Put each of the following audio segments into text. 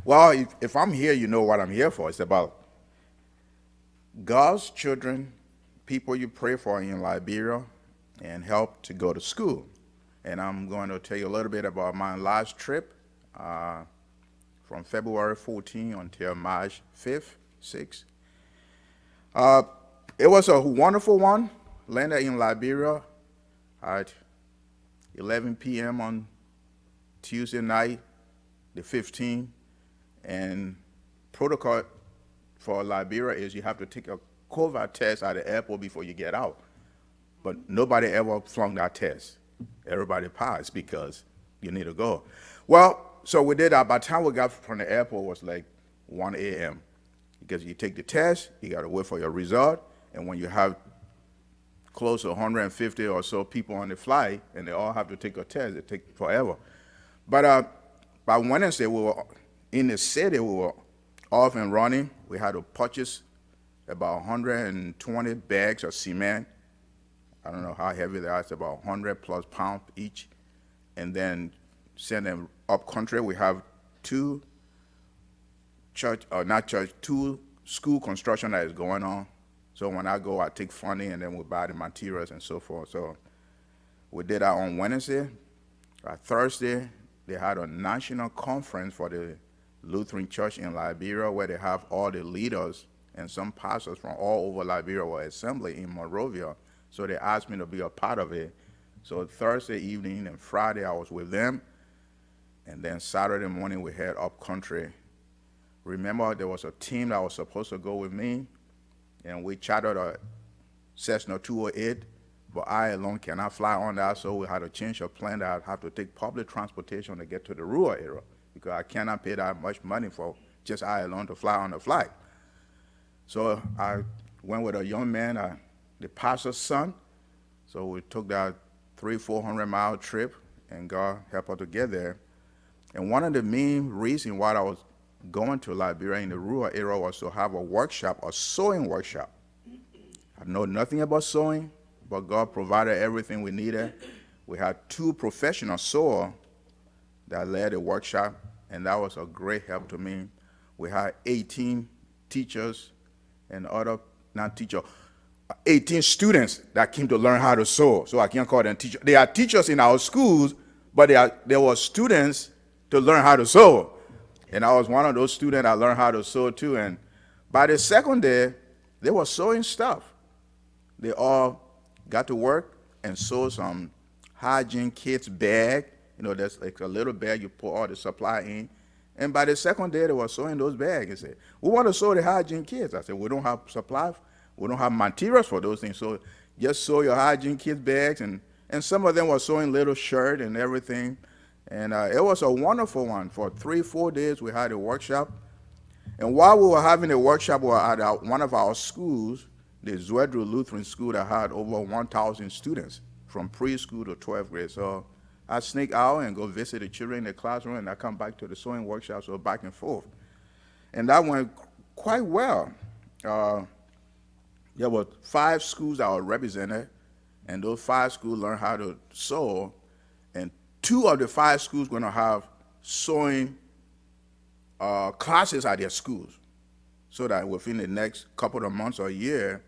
Well, if I'm here, you know what I'm here for. It's about God's children, people you pray for in Liberia, and help to go to school. And I'm going to tell you a little bit about my last trip uh, from February 14 until March 5th, 6th. Uh, it was a wonderful one. Landed in Liberia at 11 p.m. on Tuesday night, the 15th. And protocol for Liberia is you have to take a COVID test at the airport before you get out. But nobody ever flung that test. Everybody passed because you need to go. Well, so we did that. By the time we got from the airport, it was like 1 a.m. Because you take the test, you got to wait for your result. And when you have close to 150 or so people on the flight, and they all have to take a test, it takes forever. But by Wednesday, we were in the city, we were off and running. We had to purchase about 120 bags of cement. I don't know how heavy they are. It's about 100 plus pounds each. And then send them up country. We have two school construction that is going on. So when I go, I take funding and then we buy the materials and so forth. So we did that on Wednesday. Thursday, they had a national conference for the Lutheran Church in Liberia where they have all the leaders and some pastors from all over Liberia were assembling in Monrovia. So they asked me to be a part of it. So Thursday evening and Friday I was with them. And then Saturday morning we head up country. Remember there was a team that was supposed to go with me, and we chartered a Cessna 208, but I alone cannot fly on that, so we had to change a plan that I'd have to take public transportation to get to the rural area because I cannot pay that much money for just I alone to fly on the flight. So I went with a young man, the pastor's son, so we took that 300-400-mile trip, and God helped us to get there. And one of the main reasons why I was going to Liberia in the rural area was to have a workshop, a sewing workshop. I know nothing about sewing, but God provided everything we needed. We had 2 professional sewers that led the workshop, and that was a great help to me. We had 18 teachers and other, not teachers, 18 students that came to learn how to sew. So I can't call them teachers. They are teachers in our schools, but they were students to learn how to sew. And I was one of those students that learned how to sew too. And by the second day, they were sewing stuff. They all got to work and sew some hygiene kits bag. You know, there's like a little bag you put all the supply in. And by the second day, they were sewing those bags. They said, we want to sew the hygiene kits. I said, we don't have supply. We don't have materials for those things. So just sew your hygiene kit bags. And some of them were sewing little shirt and everything. And it was a wonderful one. For 3-4 days, we had a workshop. And while we were having a workshop, we were at one of our schools, the Zwedru Lutheran School, that had over 1,000 students from preschool to 12th grade. So I sneak out and go visit the children in the classroom, and I come back to the sewing workshop, so back and forth. And that went quite well. There were 5 schools that were represented, and those 5 schools learned how to sew. And 2 of the 5 schools going to have sewing classes at their schools, so that within the next couple of months or a year,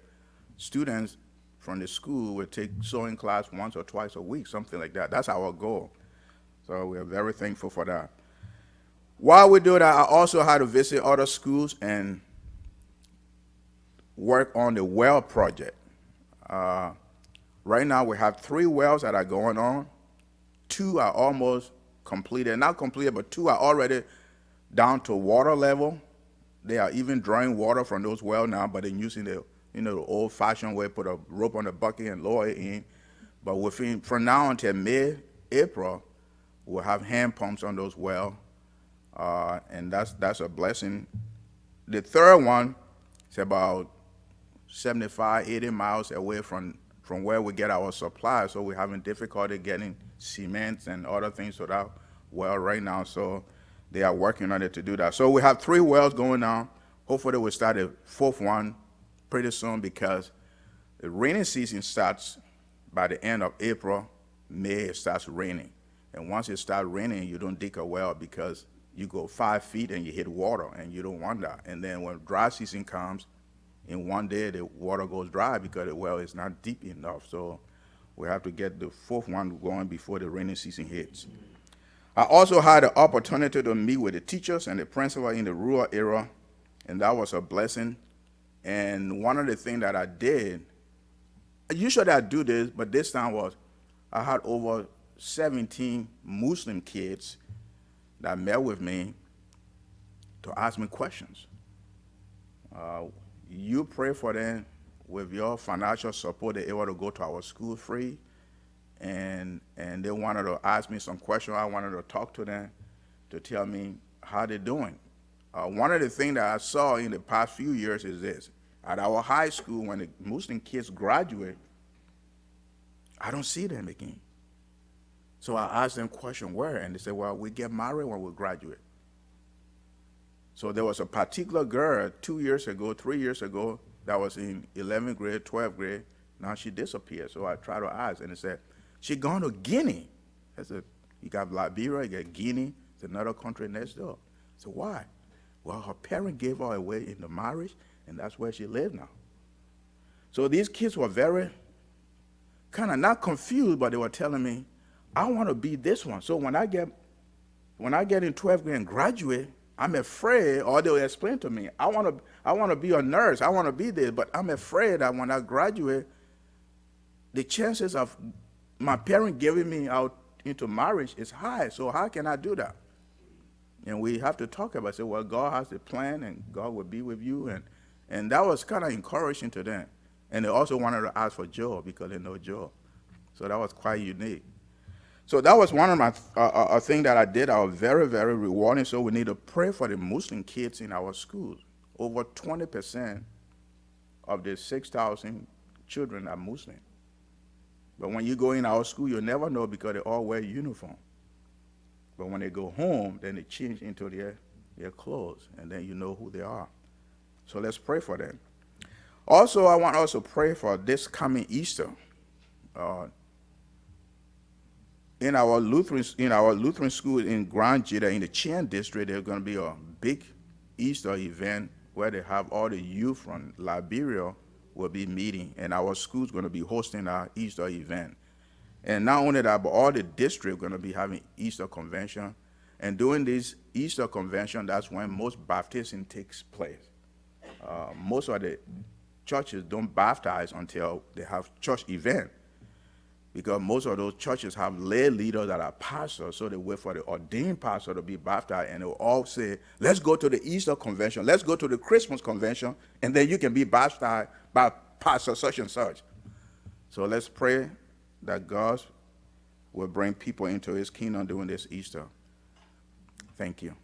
students from the school will take sewing class once or twice a week, something like that. That's our goal. So we are very thankful for that. While we do that, I also had to visit other schools and work on the well project. Right now we have 3 wells that are going on. 2 are almost completed. Not completed, but 2 are already down to water level. They are even drawing water from those wells now, but they're using the old-fashioned way, put a rope on the bucket and lower it in. But from now until mid-April, we'll have hand pumps on those wells, and that's a blessing. The third one is about 75, 80 miles away from where we get our supplies, so we're having difficulty getting cement and other things to that well right now, so they are working on it to do that. So we have 3 wells going on. Hopefully we'll start a 4th one pretty soon, because the rainy season starts by the end of April. May it starts raining, and once it starts raining, you don't dig a well because you go 5 feet and you hit water, and you don't want that. And then when dry season comes, in one day the water goes dry because the well is not deep enough. So we have to get the fourth one going before the rainy season hits. I also had the opportunity to meet with the teachers and the principal in the rural area, and that was a blessing. And one of the things that I did, usually I do this, but this time was I had over 17 Muslim kids that met with me to ask me questions. You pray for them with your financial support. They're able to go to our school free, and they wanted to ask me some questions. I wanted to talk to them to tell me how they're doing. One of the things that I saw in the past few years is this. At our high school, when the Muslim kids graduate, I don't see them again. So I asked them question where, and they said, well, we get married when we graduate. So there was a particular girl 2 years ago, 3 years ago, that was in 11th grade, 12th grade. Now she disappeared. So I tried to ask, and they said, she gone to Guinea. I said, you got Liberia, you got Guinea, it's another country next door. I said, why? Well, her parent gave her away in the marriage, and that's where she lives now. So these kids were very kind of not confused, but they were telling me, I want to be this one. So when I get in 12th grade and graduate, I'm afraid, or they'll explain to me, I want to be a nurse, I want to be this, but I'm afraid that when I graduate, the chances of my parent giving me out into marriage is high. So how can I do that? And we have to talk about it. Say, well, God has a plan, and God will be with you, and that was kind of encouraging to them. And they also wanted to ask for Joe because they know Joe. So that was quite unique. So that was one of my things that I did that was very, very rewarding. So we need to pray for the Muslim kids in our schools. Over 20% of the 6,000 children are Muslim. But when you go in our school, you'll never know because they all wear uniform. But when they go home, then they change into their clothes, and then you know who they are. So let's pray for them. Also, I want us to pray for this coming Easter. In our Lutheran school in Grand Jita, in the Chen district, there's going to be a big Easter event where they have all the youth from Liberia will be meeting, and our school's going to be hosting our Easter event. And not only that, but all the districts are going to be having Easter convention. And during this Easter convention, that's when most baptism takes place. Most of the churches don't baptize until they have church event, because most of those churches have lay leaders that are pastors, so they wait for the ordained pastor to be baptized, and they'll all say, let's go to the Easter convention, let's go to the Christmas convention, and then you can be baptized by pastor such and such. So let's pray that God will bring people into his kingdom during this Easter. Thank you.